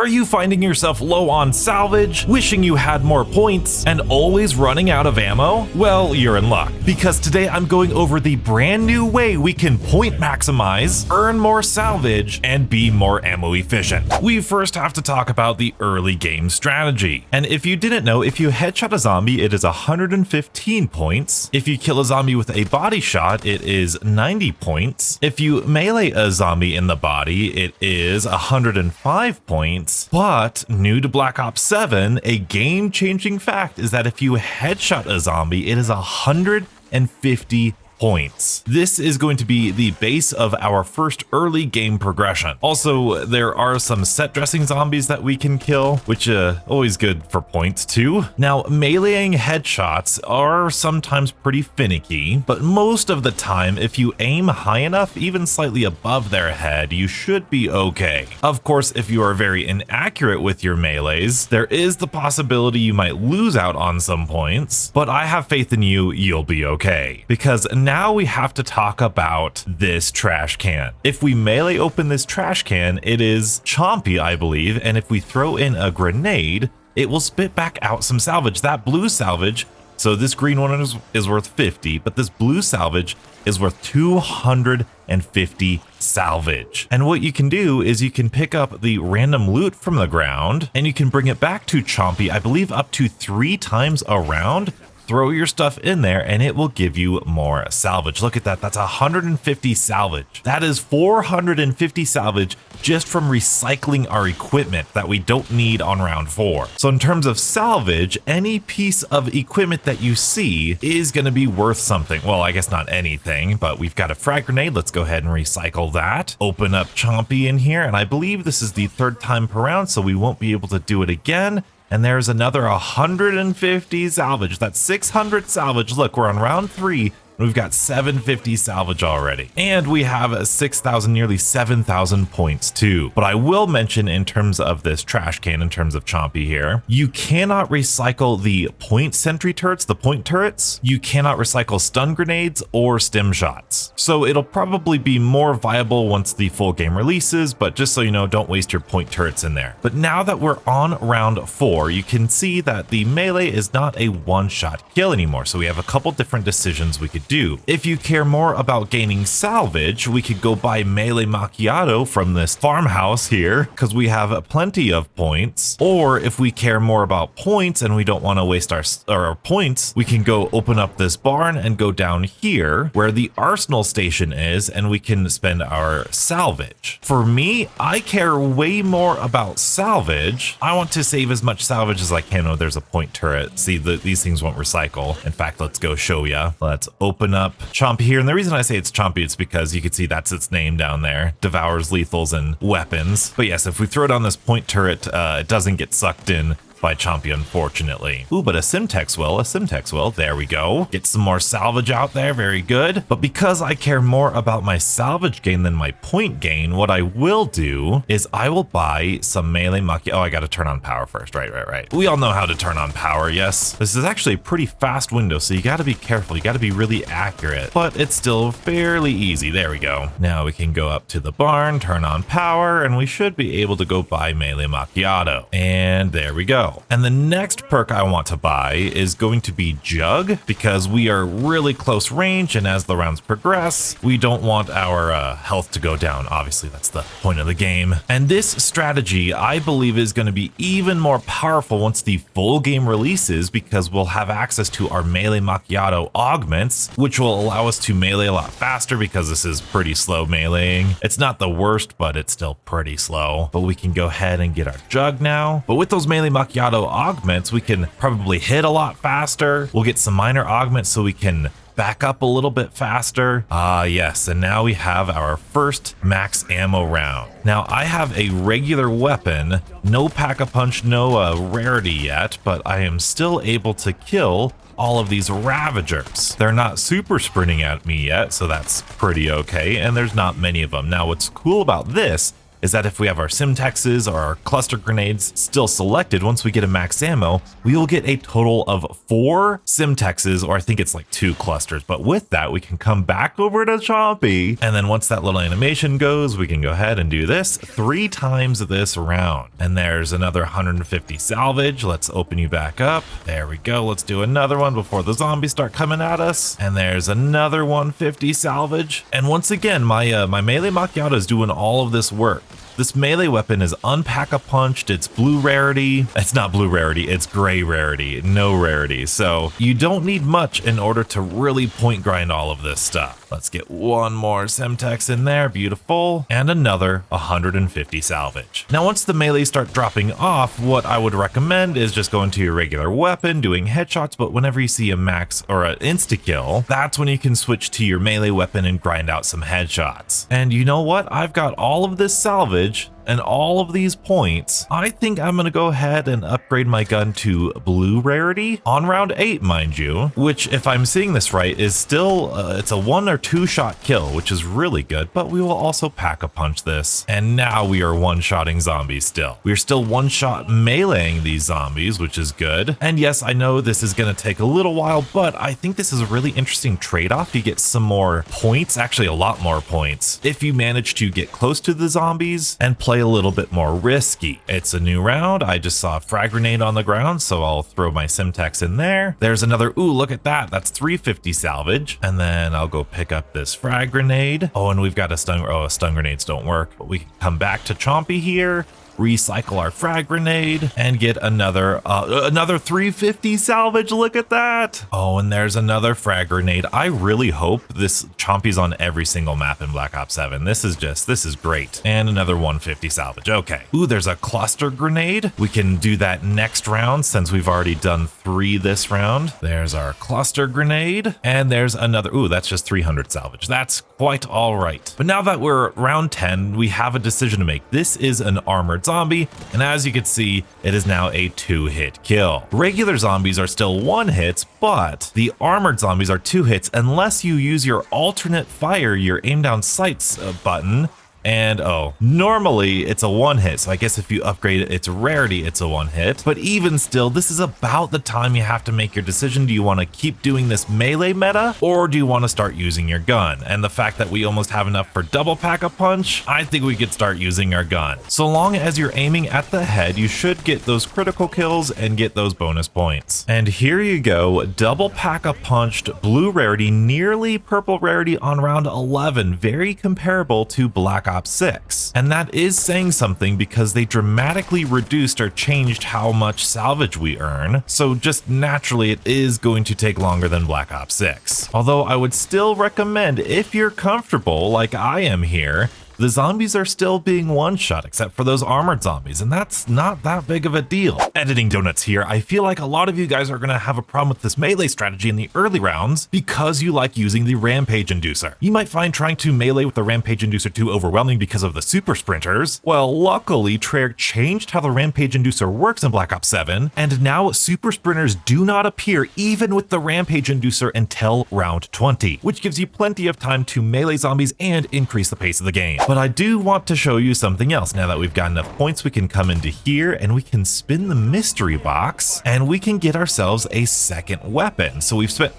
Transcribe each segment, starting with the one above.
Are you finding yourself low on salvage, wishing you had more points, and always running out of ammo? Well, you're in luck, because today I'm going over the brand new way we can point maximize, earn more salvage, and be more ammo efficient. We first have to talk about the early game strategy. And if you didn't know, if you headshot a zombie, it is 115 points. If you kill a zombie with a body shot, it is 90 points. If you melee a zombie in the body, it is 105 points. But new to Black Ops 7, a game-changing fact is that if you headshot a zombie, it is 150 points. This is going to be the base of our first early game progression. Also, there are some set dressing zombies that we can kill, which always good for points too. Now, meleeing headshots are sometimes pretty finicky, but most of the time, if you aim high enough, even slightly above their head, you should be okay. Of course, if you are very inaccurate with your melees, there is the possibility you might lose out on some points, but I have faith in you, you'll be okay. Because now we have to talk about this trash can. If we melee open this trash can, it is chompy, I believe, and if we throw in a grenade, it will spit back out some salvage. That blue salvage, so this green one is worth 50, but this blue salvage is worth 250 salvage. And what you can do is you can pick up the random loot from the ground and you can bring it back to Chompy, I believe up to 3 times a round. Throw your stuff in there and it will give you more salvage. Look at that, that's 150 salvage. That is 450 salvage just from recycling our equipment that we don't need on round 4. So in terms of salvage, any piece of equipment that you see is gonna be worth something. Well, I guess not anything, but we've got a frag grenade. Let's go ahead and recycle that. Open up Chompy in here, and I believe this is the 3rd time per round, so we won't be able to do it again. And there's another 150 salvage. That's 600 salvage. Look, we're on round 3. We've got 750 salvage already. And we have 6,000, nearly 7,000 points too. But I will mention in terms of this trash can, in terms of Chompy here, you cannot recycle the point sentry turrets, the point turrets. You cannot recycle stun grenades or stim shots. So it'll probably be more viable once the full game releases, but just so you know, don't waste your point turrets in there. But now that we're on round 4, you can see that the melee is not a one-shot kill anymore. So we have a couple different decisions we could do. If you care more about gaining salvage, we could go buy melee macchiato from this farmhouse here because we have plenty of points. Or if we care more about points and we don't want to waste our points, we can go open up this barn and go down here where the arsenal station is, and we can spend our salvage. For me, I care way more about salvage. I want to save as much salvage as I can. Oh, there's a point turret. See, these things won't recycle. In fact, let's go show ya. Let's open up Chompy here. And the reason I say it's Chompy, it's because you can see that's its name down there. Devours lethals and weapons. But yes, if we throw down this point turret, it doesn't get sucked in by Chompy, unfortunately. Ooh, but a Simtex will, there we go. Get some more salvage out there, very good. But because I care more about my salvage gain than my point gain, what I will do is I will buy some melee macchiato. Oh, I gotta turn on power first, right. We all know how to turn on power, yes. This is actually a pretty fast window, so you gotta be careful, you gotta be really accurate, but it's still fairly easy, there we go. Now we can go up to the barn, turn on power, and we should be able to go buy melee macchiato. And there we go. And the next perk I want to buy is going to be Jug, because we are really close range, and as the rounds progress, we don't want our health to go down. Obviously, that's the point of the game. And this strategy, I believe, is going to be even more powerful once the full game releases, because we'll have access to our melee macchiato augments, which will allow us to melee a lot faster, because this is pretty slow meleeing. It's not the worst, but it's still pretty slow. But we can go ahead and get our Jug now. But with those melee macchiato augments, we can probably hit a lot faster. We'll get some minor augments so we can back up a little bit faster. Yes, and now we have our first max ammo round. Now I have a regular weapon, no pack-a-punch, no rarity yet, but I am still able to kill all of these Ravagers. They're not super sprinting at me yet, so that's pretty okay, and there's not many of them. Now what's cool about this is that if we have our Simtexes or our cluster grenades still selected, once we get a max ammo, we will get a total of 4 Simtexes, or I think it's like 2 clusters. But with that, we can come back over to Chompy. And then once that little animation goes, we can go ahead and do this 3 times this round. And there's another 150 salvage. Let's open you back up. There we go. Let's do another one before the zombies start coming at us. And there's another 150 salvage. And once again, my melee Macchiato is doing all of this work. This melee weapon is unpack-a-punched, it's blue rarity. It's not blue rarity, it's gray rarity, no rarity. So you don't need much in order to really point grind all of this stuff. Let's get one more Semtex in there, beautiful. And another 150 salvage. Now once the melee start dropping off, what I would recommend is just going to your regular weapon, doing headshots, but whenever you see a max or an insta-kill, that's when you can switch to your melee weapon and grind out some headshots. And you know what? I've got all of this salvage and all of these points. I think I'm gonna go ahead and upgrade my gun to blue rarity on round 8, mind you, which if I'm seeing this right is still it's a 1 or 2 shot kill, which is really good, but we will also pack-a-punch this. And now we are one-shotting zombies still. We're still one-shot meleeing these zombies, which is good. And yes, I know this is gonna take a little while, but I think this is a really interesting trade-off. You get some more points, actually a lot more points, if you manage to get close to the zombies and play a little bit more risky. It's a new round. I just saw a frag grenade on the ground, so I'll throw my Simtex in there. There's another, ooh, look at that. That's 350 salvage. And then I'll go pick up this frag grenade. Oh, and we've got a stun, oh, stun grenades don't work, but we can come back to Chompy here, recycle our frag grenade, and get another 350 salvage. Look at that. Oh, and there's another frag grenade. I really hope this Chompy's on every single map in Black Ops 7. This is great. And another 150 salvage. Okay. Ooh, there's a cluster grenade. We can do that next round since we've already done 3 this round. There's our cluster grenade, and there's another, ooh, that's just 300 salvage. That's quite all right. But now that we're round 10, we have a decision to make. This is an armored zombie, and as you can see, it is now a 2-hit kill. Regular zombies are still 1 hits, but the armored zombies are 2 hits unless you use your alternate fire, your aim down sights button. And oh, normally it's a 1 hit, so I guess if you upgrade its rarity, it's a 1 hit. But even still, this is about the time you have to make your decision. Do you want to keep doing this melee meta, or do you want to start using your gun? And the fact that we almost have enough for double pack-a-punch, I think we could start using our gun. So long as you're aiming at the head, you should get those critical kills and get those bonus points. And here you go, double pack-a-punched, blue rarity, nearly purple rarity on round 11, very comparable to Black Ops 6. And that is saying something because they dramatically reduced or changed how much salvage we earn. So just naturally, it is going to take longer than Black Ops 6. Although I would still recommend, if you're comfortable like I am here, the zombies are still being one-shot except for those armored zombies, and that's not that big of a deal. Editing Donuts here, I feel like a lot of you guys are gonna have a problem with this melee strategy in the early rounds because you like using the Rampage Inducer. You might find trying to melee with the Rampage Inducer too overwhelming because of the super sprinters. Well, luckily, Treyarch changed how the Rampage Inducer works in Black Ops 7, and now super sprinters do not appear even with the Rampage Inducer until round 20, which gives you plenty of time to melee zombies and increase the pace of the game. But I do want to show you something else. Now that we've got enough points, we can come into here and we can spin the mystery box and we can get ourselves a second weapon. So we've spent,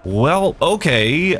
well, okay,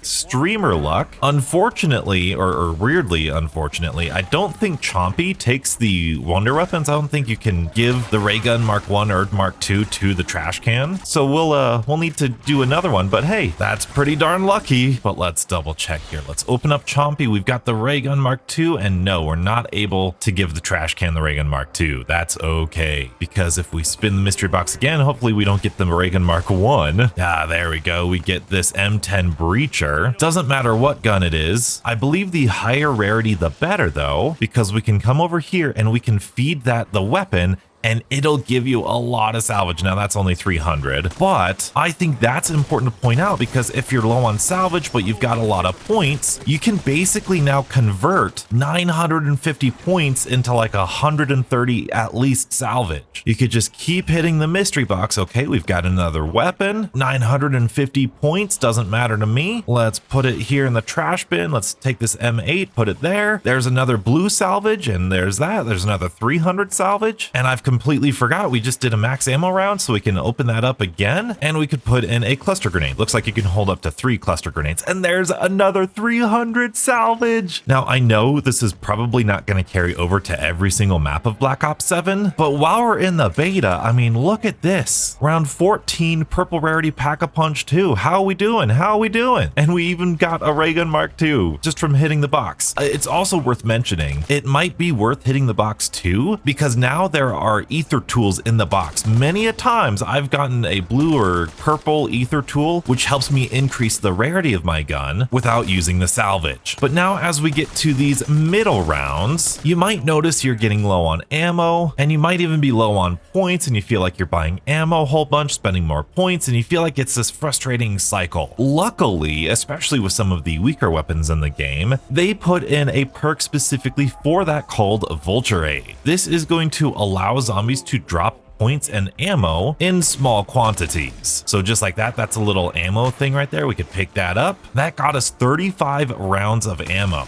streamer luck. Unfortunately, or weirdly unfortunately, I don't think Chompy takes the wonder weapons. I don't think you can give the ray gun Mark 1 or Mark 2 to the trash can. So we'll need to do another one, but hey, that's pretty darn lucky. But let's double check here. Let's open up Chompy. We've got the ray gun Mark 2, and no, we're not able to give the trash can the ray gun Mark 2. That's okay, because if we spin the mystery box again, hopefully we don't get the ray gun Mark 1. Ah, there we go. We get this M10 Breacher. Doesn't matter what gun it is. I believe the higher rarity, the better though, because we can come over here and we can feed that the weapon and it'll give you a lot of salvage. Now that's only 300, but I think that's important to point out because if you're low on salvage, but you've got a lot of points, you can basically now convert 950 points into like 130 at least salvage. You could just keep hitting the mystery box. Okay, we've got another weapon, 950 points, doesn't matter to me. Let's put it here in the trash bin. Let's take this M8, put it there. There's another blue salvage, and there's that. There's another 300 salvage, and I've completely forgot we just did a max ammo round, so we can open that up again, and we could put in a cluster grenade. Looks like you can hold up to 3 cluster grenades, and there's another 300 salvage. Now, I know this is probably not going to carry over to every single map of Black Ops 7, but while we're in the beta, I mean, look at this. Round 14, purple rarity pack-a-punch 2. How are we doing? How are we doing? And we even got a ray gun mark 2 just from hitting the box. It's also worth mentioning, it might be worth hitting the box too, because now there are ether tools in the box. Many a times I've gotten a blue or purple ether tool, which helps me increase the rarity of my gun without using the salvage. But now as we get to these middle rounds, you might notice you're getting low on ammo, and you might even be low on points, and you feel like you're buying ammo a whole bunch, spending more points, and you feel like it's this frustrating cycle. Luckily, especially with some of the weaker weapons in the game, they put in a perk specifically for that called Vulture Aid. This is going to allow zombies to drop points and ammo in small quantities. So just like that, that's a little ammo thing right there. We could pick that up. That got us 35 rounds of ammo.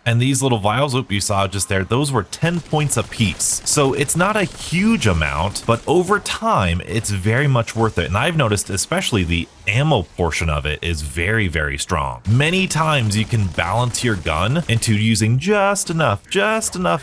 And these little vials, you saw just there, those were 10 points a piece. So it's not a huge amount, but over time, it's very much worth it. And I've noticed especially the ammo portion of it is very, very strong. Many times you can balance your gun into using just enough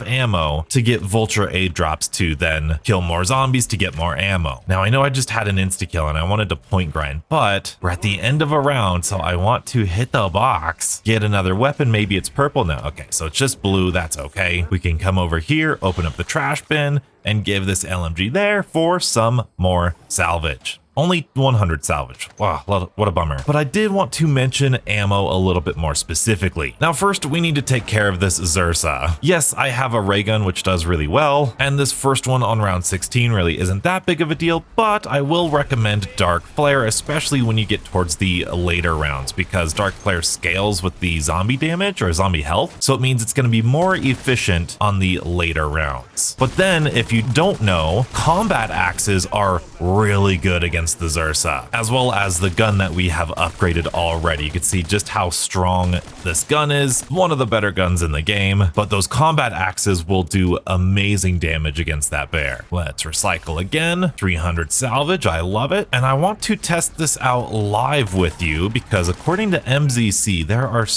ammo to get Vulture Aid drops to then kill more zombies to get more ammo. Now I know I just had an insta-kill and I wanted to point grind, but we're at the end of a round, so I want to hit the box, get another weapon. Maybe it's purple now. Okay, so it's just blue, that's okay. We can come over here, open up the trash bin, and give this LMG there for some more salvage. Only 100 salvage. Wow, what a bummer. But I did want to mention ammo a little bit more specifically. Now first, we need to take care of this Zersa. Yes, I have a ray gun, which does really well, and this first one on round 16 really isn't that big of a deal, but I will recommend Dark Flare, especially when you get towards the later rounds, because Dark Flare scales with the zombie damage or zombie health, so it means it's going to be more efficient on the later rounds. But then, if you don't know, combat axes are really good against the Zersa, as well as the gun that we have upgraded already. You can see just how strong this gun is, one of the better guns in the game, but those combat axes will do amazing damage against that bear. Let's recycle again, 300 salvage, I love it. And I want to test this out live with you because according to MZC, there's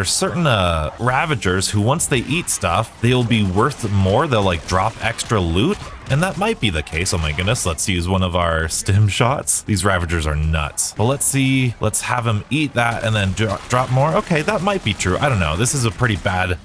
certain Ravagers who once they eat stuff, they'll be worth more, they'll like drop extra loot. And that might be the case. Oh my goodness, let's use one of our stim shots. These Ravagers are nuts. But let's see, let's have him eat that and then drop more. Okay, that might be true. I don't know. This is a pretty bad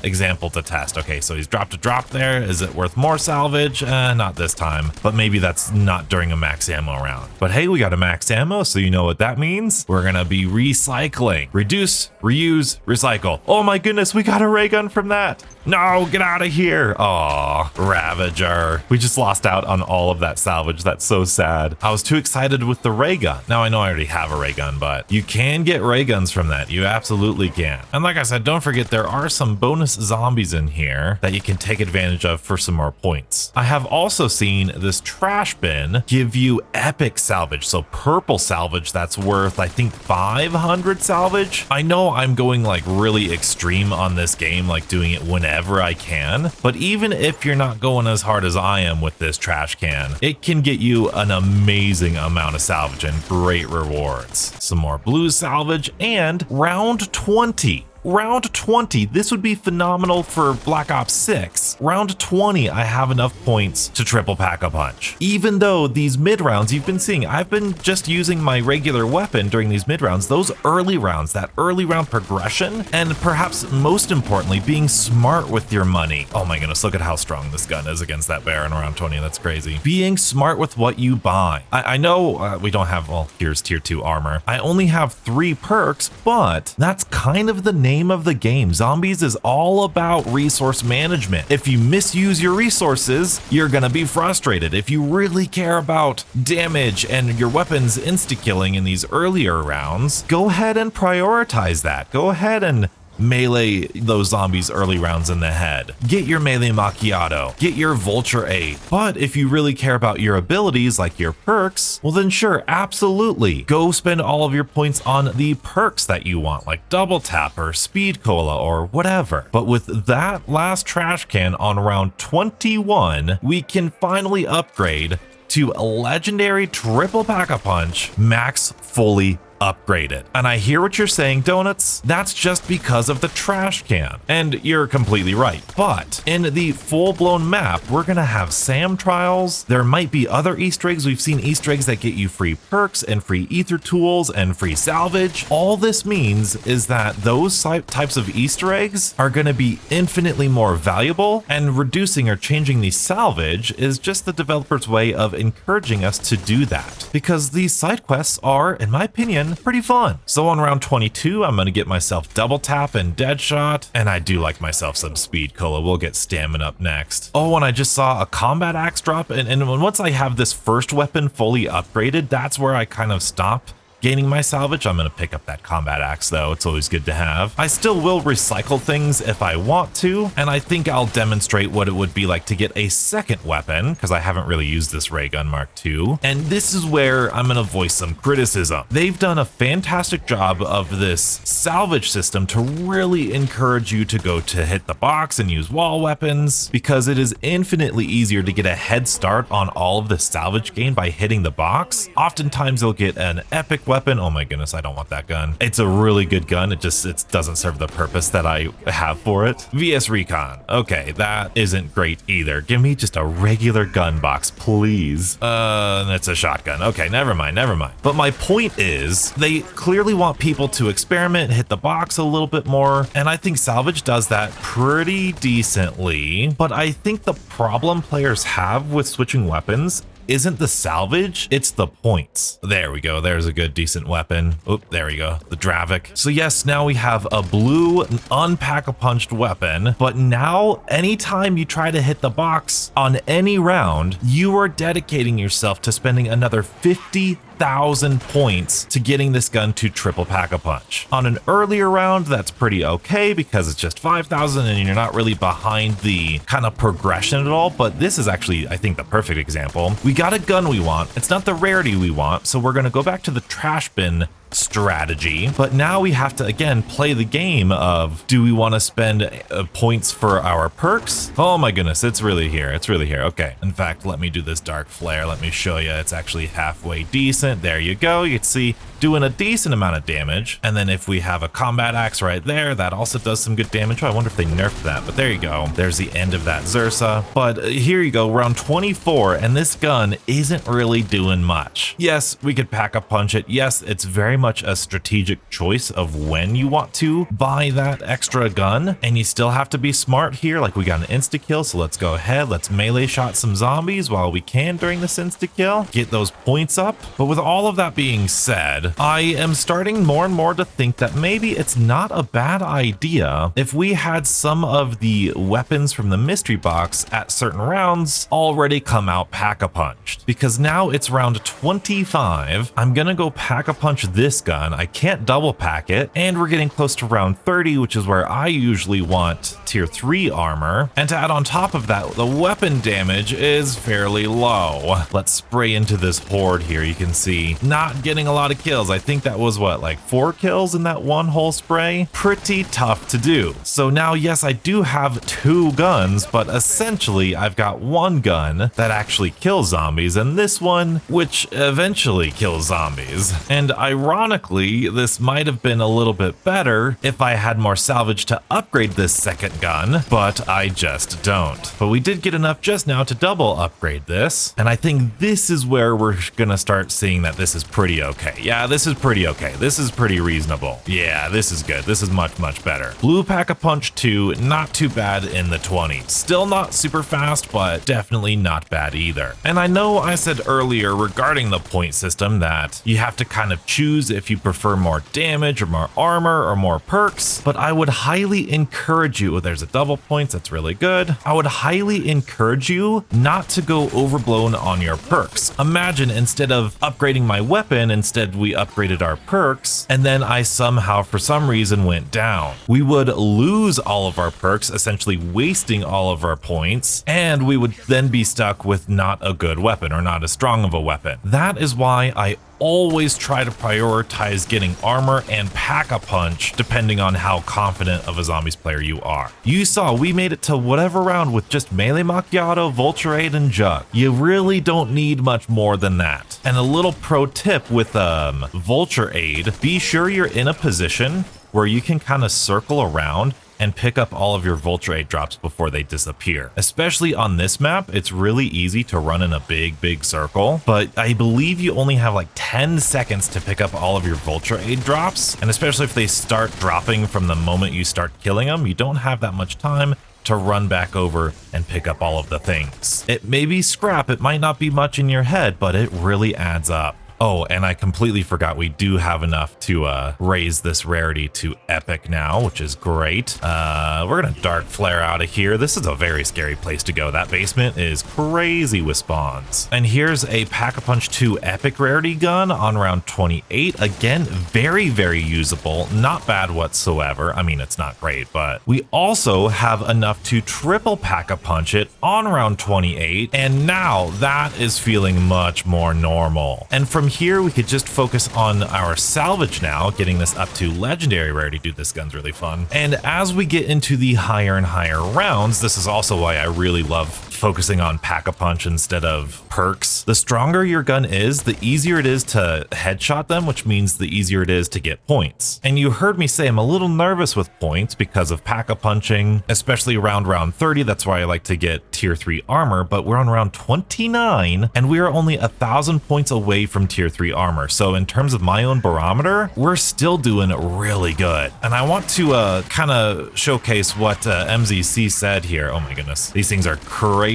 example to test. Okay, so he's dropped a drop there. Is it worth more salvage? Not this time, but maybe that's not during a max ammo round. But hey, we got a max ammo, so you know what that means. We're gonna be recycling. Reduce, reuse, recycle. Oh my goodness, we got a ray gun from that. No, get out of here. Aw, Ravager. We just lost out on all of that salvage. That's so sad. I was too excited with the ray gun. Now I know I already have a ray gun, but you can get ray guns from that. You absolutely can. And like I said, don't forget there are some bonus zombies in here that you can take advantage of for some more points. I have also seen this trash bin give you epic salvage. So purple salvage that's worth, I think 500 salvage. I know I'm going like really extreme on this game, like doing it whenever I can, but even if you're not going as hard as I am with this trash can, it can get you an amazing amount of salvage and great rewards. Some more blue salvage and round 20. Round 20, this would be phenomenal for Black Ops 6. Round 20, I have enough points to triple pack-a-punch. Even though these mid-rounds you've been seeing, I've been just using my regular weapon during these mid-rounds, those early rounds, that early round progression, and perhaps most importantly, being smart with your money. Oh my goodness, look at how strong this gun is against that bear in round 20, that's crazy. Being smart with what you buy. I know we don't have, well, here's tier 2 armor. I only have 3 perks, but that's kind of the name name of the game. Zombies is all about resource management. If you misuse your resources, you're gonna be frustrated. If you really care about damage and your weapons insta-killing in these earlier rounds, go ahead and prioritize that. Go ahead and melee those zombies early rounds in the head. Get your melee macchiato, get your vulture 8. But if you really care about your abilities like your perks, well then sure, absolutely. Go spend all of your points on the perks that you want, like double tap or speed cola or whatever. But with that last trash can on round 21, we can finally upgrade to a legendary triple pack-a-punch, max fully upgraded. And I hear what you're saying, Donuts, that's just because of the trash can. And you're completely right. But in the full-blown map, we're gonna have SAM trials. There might be other Easter eggs. We've seen Easter eggs that get you free perks and free ether tools and free salvage. All this means is that those types of Easter eggs are gonna be infinitely more valuable, and reducing or changing the salvage is just the developer's way of encouraging us to do that. Because these side quests are, in my opinion, pretty fun. So on round 22, I'm gonna get myself double tap and dead shot, and I do like myself some speed cola. We'll get stamina up next. Oh, and I just saw a combat axe drop, and once I have this first weapon fully upgraded, that's where I kind of stop gaining my salvage. I'm gonna pick up that combat axe though, it's always good to have. I still will recycle things if I want to, and I think I'll demonstrate what it would be like to get a second weapon, because I haven't really used this ray gun Mark II. And this is where I'm gonna voice some criticism. They've done a fantastic job of this salvage system to really encourage you to go to hit the box and use wall weapons, because it is infinitely easier to get a head start on all of the salvage gain by hitting the box. Oftentimes you'll get an epic weapon. Oh my goodness, I don't want that gun. It's a really good gun. It doesn't serve the purpose that I have for it. VS Recon. Okay, that isn't great either. Give me just a regular gun box, please. It's a shotgun. Okay, never mind. But my point is, they clearly want people to experiment, hit the box a little bit more, and I think Salvage does that pretty decently. But I think the problem players have with switching weapons isn't the salvage, it's the points. There we go, there's a good decent weapon. Oh, there we go, the Dravik. So yes, now we have a blue unpack-a-punched weapon, but now anytime you try to hit the box on any round, you are dedicating yourself to spending another 50,000 points to getting this gun to triple pack-a-punch. On an earlier round, that's pretty okay because it's just 5,000 and you're not really behind the kind of progression at all, but this is actually, I think, the perfect example. We got a gun we want, it's not the rarity we want, so we're gonna go back to the trash bin strategy, but now we have to again play the game of, do we want to spend points for our perks? Oh my goodness, it's really here. Okay, in fact, let me do this dark flare. Let me show you, it's actually halfway decent. There you go, you can see doing a decent amount of damage. And then if we have a combat axe right there, that also does some good damage. Oh, I wonder if they nerfed that, but there you go, there's the end of that Zersa. But here you go, round 24, and this gun isn't really doing much. Yes, we could pack a punch it. Yes, it's very much a strategic choice of when you want to buy that extra gun, and you still have to be smart here. Like, we got an insta kill, so let's go ahead, let's melee shot some zombies while we can during this insta kill, get those points up. But with all of that being said, I am starting more and more to think that maybe it's not a bad idea if we had some of the weapons from the mystery box at certain rounds already come out pack-a-punched, because now it's round 25. I'm gonna go pack-a-punch this gun. I can't double pack it, and we're getting close to round 30, which is where I usually want tier 3 armor. And to add on top of that, the weapon damage is fairly low. Let's spray into this horde here. You can see not getting a lot of kills. I think that was what, like 4 kills in that one whole spray? Pretty tough to do. So now, yes, I do have 2 guns, but essentially I've got 1 gun that actually kills zombies, and this one which eventually kills zombies. And ironically, this might have been a little bit better if I had more salvage to upgrade this second gun, but I just don't. But we did get enough just now to double upgrade this, and I think this is where we're gonna start seeing that this is pretty okay. Yeah, this is pretty okay. This is pretty reasonable. Yeah, this is good. This is much, much better. Blue Pack-a-Punch 2, not too bad in the 20s. Still not super fast, but definitely not bad either. And I know I said earlier regarding the point system that you have to kind of choose choose if you prefer more damage or more armor or more perks, but I would highly encourage you, there's a double points, that's really good. I would highly encourage you not to go overblown on your perks. Imagine instead of upgrading my weapon, instead we upgraded our perks, and then I somehow for some reason went down. We would lose all of our perks, essentially wasting all of our points, and we would then be stuck with not a good weapon or not as strong of a weapon. That is why I always try to prioritize getting armor and pack-a-punch depending on how confident of a zombies player you are. You saw we made it to whatever round with just melee macchiato, vulture aid, and jug. You really don't need much more than that. And a little pro tip with vulture aid, be sure you're in a position where you can kind of circle around and pick up all of your vulture aid drops before they disappear. Especially on this map, it's really easy to run in a big circle, but I believe you only have like 10 seconds to pick up all of your vulture aid drops, and especially if they start dropping from the moment you start killing them, you don't have that much time to run back over and pick up all of the things. It may be scrap, it might not be much in your head, but it really adds up. Oh, and I completely forgot we do have enough to raise this rarity to epic now, which is great. We're gonna dark flare out of here. This is a very scary place to go. That basement is crazy with spawns. And here's a Pack-a-Punch 2 epic rarity gun on round 28. Again, very usable, not bad whatsoever. I mean, it's not great, but we also have enough to triple Pack-a-Punch it on round 28, and now that is feeling much more normal. And from here, we could just focus on our salvage now, getting this up to legendary rarity. Dude, this gun's really fun. And as we get into the higher and higher rounds, this is also why I really love focusing on pack-a-punch instead of perks. The stronger your gun is, the easier it is to headshot them, which means the easier it is to get points. And you heard me say I'm a little nervous with points because of pack-a-punching, especially around round 30. That's why I like to get tier 3 armor, but we're on round 29 and we are only 1,000 points away from tier 3 armor. So in terms of my own barometer, we're still doing really good. And I want to kind of showcase what MZC said here. Oh my goodness, these things are crazy.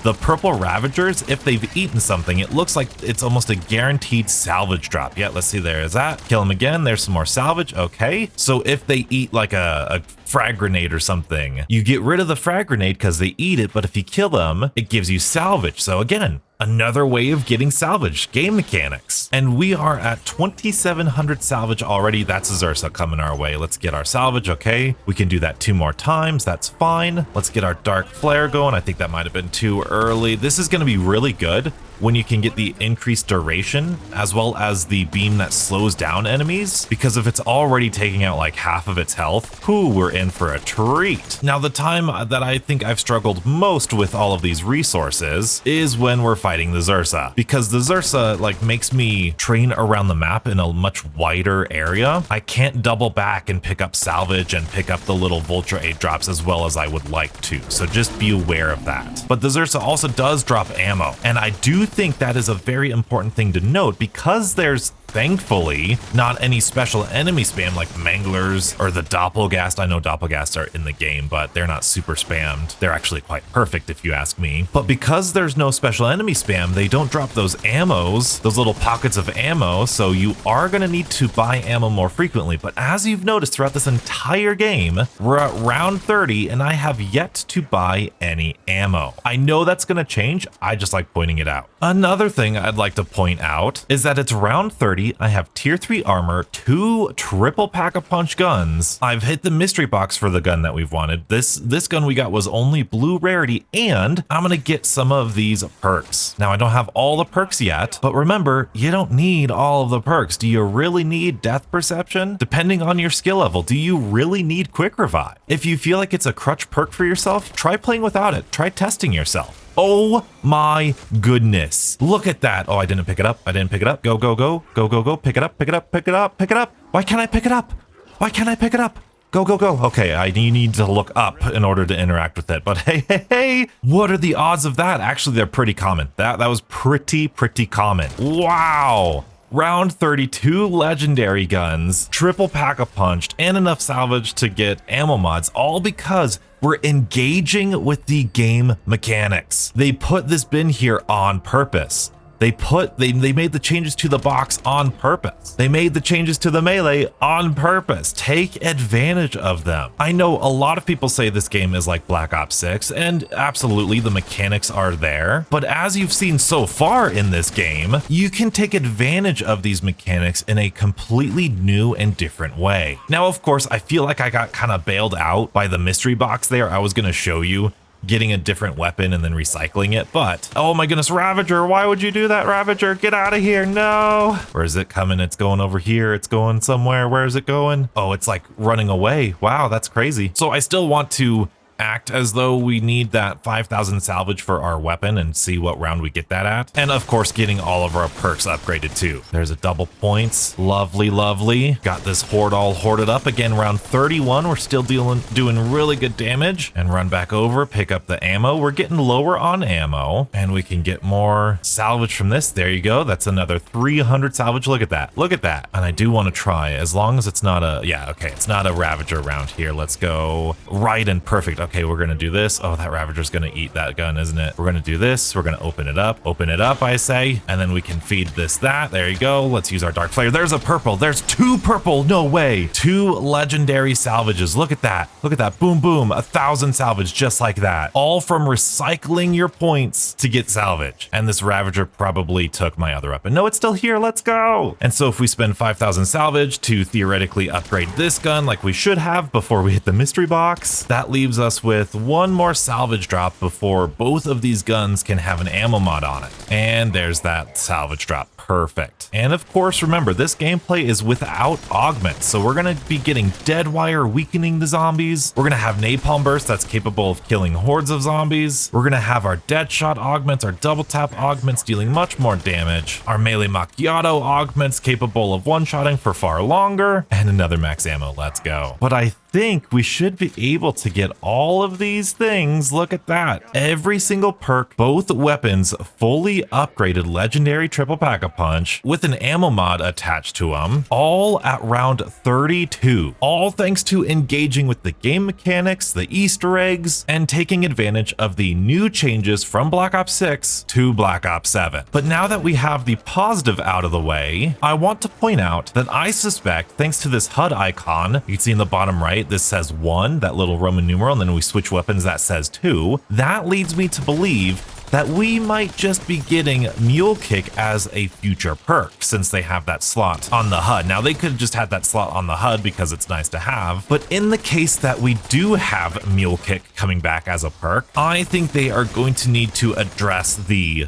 The purple Ravagers, if they've eaten something, it looks like it's almost a guaranteed salvage drop. Yeah, let's see, there's that. Kill them again, there's some more salvage, okay. So if they eat like a frag grenade or something, you get rid of the frag grenade because they eat it, but if you kill them, it gives you salvage. So again, another way of getting salvage, game mechanics. And we are at 2,700 salvage already. That's a Zursa coming our way. Let's get our salvage, okay. We can do that 2 more times, that's fine. Let's get our dark flare going. I think that might have been too early. This is gonna be really good when you can get the increased duration as well as the beam that slows down enemies, because if it's already taking out like half of its health, we're in for a treat. Now, the time that I think I've struggled most with all of these resources is when we're fighting the Zursa, because the Zursa like makes me train around the map in a much wider area. I can't double back and pick up salvage and pick up the little vulture aid drops as well as I would like to, so just be aware of that. But the Zursa also does drop ammo, and I do think that is a very important thing to note, because there's thankfully not any special enemy spam like manglers or the doppelgast. I know doppelgasts are in the game, but they're not super spammed. They're actually quite perfect if you ask me. But because there's no special enemy spam, they don't drop those ammos, those little pockets of ammo, so you are going to need to buy ammo more frequently. But as you've noticed throughout this entire game, we're at round 30 and I have yet to buy any ammo. I know that's going to change, I just like pointing it out. Another thing I'd like to point out is that it's round 30. I have tier 3 armor, 2 triple pack-a-punch guns. I've hit the mystery box for the gun that we've wanted. This gun we got was only blue rarity, and I'm gonna get some of these perks. Now, I don't have all the perks yet, but remember, you don't need all of the perks. Do you really need death perception? Depending on your skill level, do you really need quick revive? If you feel like it's a crutch perk for yourself, try playing without it. Try testing yourself. Oh my goodness. Look at that. Oh, I didn't pick it up. I didn't pick it up. Go, go, go. Go, go, go. Pick it up. Pick it up. Pick it up. Pick it up. Why can't I pick it up? Why can't I pick it up? Go, go, go. Okay, I need to look up in order to interact with it. But hey, what are the odds of that? Actually, they're pretty common. That was pretty common. Wow. Round 32 legendary guns, triple pack-a-punched, and enough salvage to get ammo mods, all because we're engaging with the game mechanics. They put this bin here on purpose. They made the changes to the box on purpose. They made the changes to the melee on purpose. Take advantage of them. I know a lot of people say this game is like Black Ops 6, and absolutely the mechanics are there, but as you've seen so far in this game, you can take advantage of these mechanics in a completely new and different way. Now, of course, I feel like I got kind of bailed out by the mystery box there. I was going to show you getting a different weapon and then recycling it, but oh my goodness, Ravager, why would you do that, Ravager? Get out of here. No. Where is it coming? It's going over here. It's going somewhere. Where is it going? Oh, it's like running away. Wow, that's crazy. So I still want to act as though we need that 5,000 salvage for our weapon and see what round we get that at. And of course, getting all of our perks upgraded too. There's a double points. Lovely, lovely. Got this horde all hoarded up again. Round 31. We're still doing really good damage. And run back over, pick up the ammo. We're getting lower on ammo and we can get more salvage from this. There you go. That's another 300 salvage. Look at that. Look at that. And I do want to try, as long as it's not a, yeah, okay, it's not a Ravager round here. Let's go right and perfect. Okay, we're gonna do this. Oh, that Ravager's gonna eat that gun, isn't it? We're gonna do this. We're gonna open it up, I say, and then we can feed this that. There you go. Let's use our dark flare. There's a purple. There's 2 purple. No way. 2 legendary salvages. Look at that. Look at that. Boom, boom. 1,000 salvage just like that. All from recycling your points to get salvage. And this Ravager probably took my other weapon. No, it's still here. Let's go. And so if we spend 5,000 salvage to theoretically upgrade this gun like we should have before we hit the mystery box, that leaves us with 1 more salvage drop before both of these guns can have an ammo mod on it. And there's that salvage drop. Perfect. And of course, remember, this gameplay is without augments, so we're going to be getting dead wire weakening the zombies. We're going to have napalm burst that's capable of killing hordes of zombies. We're going to have our dead shot augments, our double tap augments dealing much more damage, our melee macchiato augments capable of one-shotting for far longer, and another max ammo. Let's go. But I think we should be able to get all of these things. Look at that. Every single perk, both weapons, fully upgraded legendary triple pack-a-punch with an ammo mod attached to them, all at round 32. All thanks to engaging with the game mechanics, the Easter eggs, and taking advantage of the new changes from Black Ops 6 to Black Ops 7. But now that we have the positive out of the way, I want to point out that I suspect, thanks to this HUD icon, you can see in the bottom right, this says 1, that little Roman numeral, and then we switch weapons, that says 2. That leads me to believe that we might just be getting Mule Kick as a future perk, since they have that slot on the HUD. Now, they could have just had that slot on the HUD because it's nice to have, but in the case that we do have Mule Kick coming back as a perk, I think they are going to need to address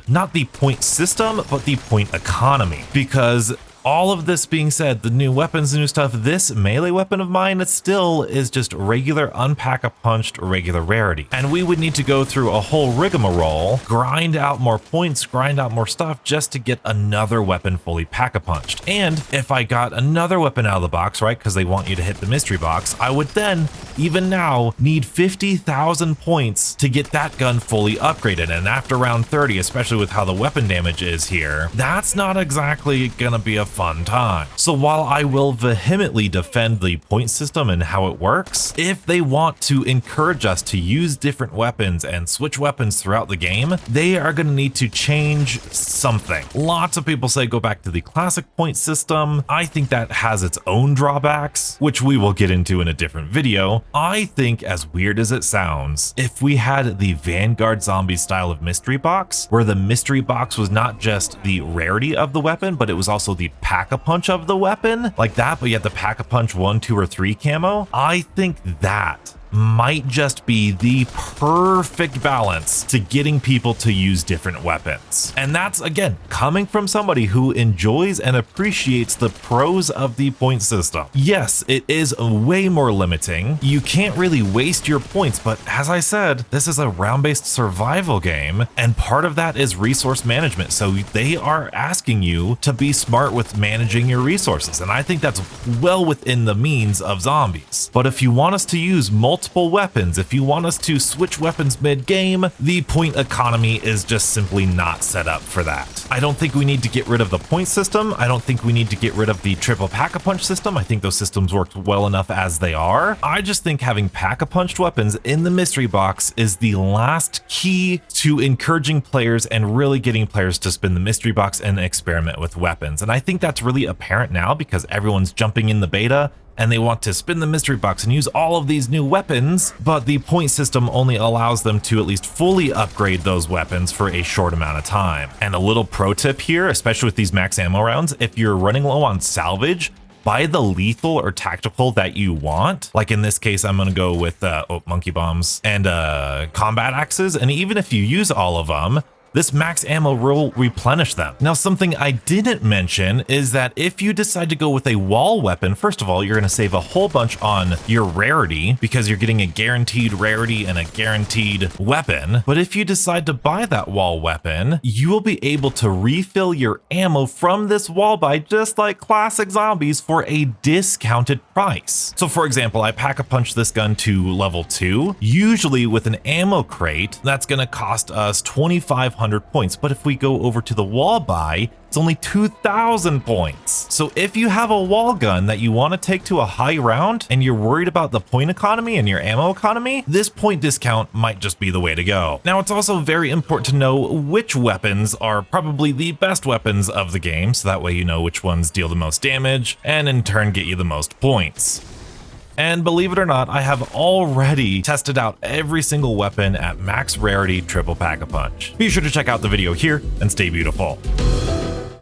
not the point system, but the point economy, because all of this being said, the new weapons, new stuff, this melee weapon of mine, it still is just regular unpack-a-punched regular rarity. And we would need to go through a whole rigmarole, grind out more points, grind out more stuff just to get another weapon fully pack-a-punched. And if I got another weapon out of the box, right, because they want you to hit the mystery box, I would then, even now, need 50,000 points to get that gun fully upgraded. And after round 30, especially with how the weapon damage is here, that's not exactly gonna be a fun time. So while I will vehemently defend the point system and how it works, if they want to encourage us to use different weapons and switch weapons throughout the game, they are going to need to change something. Lots of people say go back to the classic point system. I think that has its own drawbacks, which we will get into in a different video. I think, as weird as it sounds, if we had the Vanguard zombie style of mystery box, where the mystery box was not just the rarity of the weapon, but it was also the pack-a-punch of the weapon, like that, but you had the pack-a-punch 1, 2, or 3 camo, I think that might just be the perfect balance to getting people to use different weapons. And that's, again, coming from somebody who enjoys and appreciates the pros of the point system. Yes, it is way more limiting. You can't really waste your points, but as I said, this is a round-based survival game, and part of that is resource management. So they are asking you to be smart with managing your resources, and I think that's well within the means of zombies. But if you want us to use multiple multiple weapons, if you want us to switch weapons mid-game, the point economy is just simply not set up for that. I don't think we need to get rid of the point system. I don't think we need to get rid of the triple pack-a-punch system. I think those systems worked well enough as they are. I just think having pack-a-punched weapons in the mystery box is the last key to encouraging players and really getting players to spin the mystery box and experiment with weapons. And I think that's really apparent now because everyone's jumping in the beta and they want to spin the mystery box and use all of these new weapons, but the point system only allows them to at least fully upgrade those weapons for a short amount of time. And a little pro tip here, especially with these max ammo rounds, if you're running low on salvage, buy the lethal or tactical that you want. Like in this case, I'm gonna go with monkey bombs and combat axes. And even if you use all of them, this max ammo will replenish them. Now, something I didn't mention is that if you decide to go with a wall weapon, first of all, you're gonna save a whole bunch on your rarity because you're getting a guaranteed rarity and a guaranteed weapon. But if you decide to buy that wall weapon, you will be able to refill your ammo from this wall buy just like classic zombies for a discounted price. So for example, I pack-a-punch this gun to level 2. Usually with an ammo crate, that's gonna cost us 2,500 points, but if we go over to the wall buy, it's only 2,000 points. So if you have a wall gun that you want to take to a high round and you're worried about the point economy and your ammo economy, this point discount might just be the way to go. Now, it's also very important to know which weapons are probably the best weapons of the game, so that way you know which ones deal the most damage and in turn get you the most points. And believe it or not, I have already tested out every single weapon at max rarity triple pack-a-punch. Be sure to check out the video here and stay beautiful.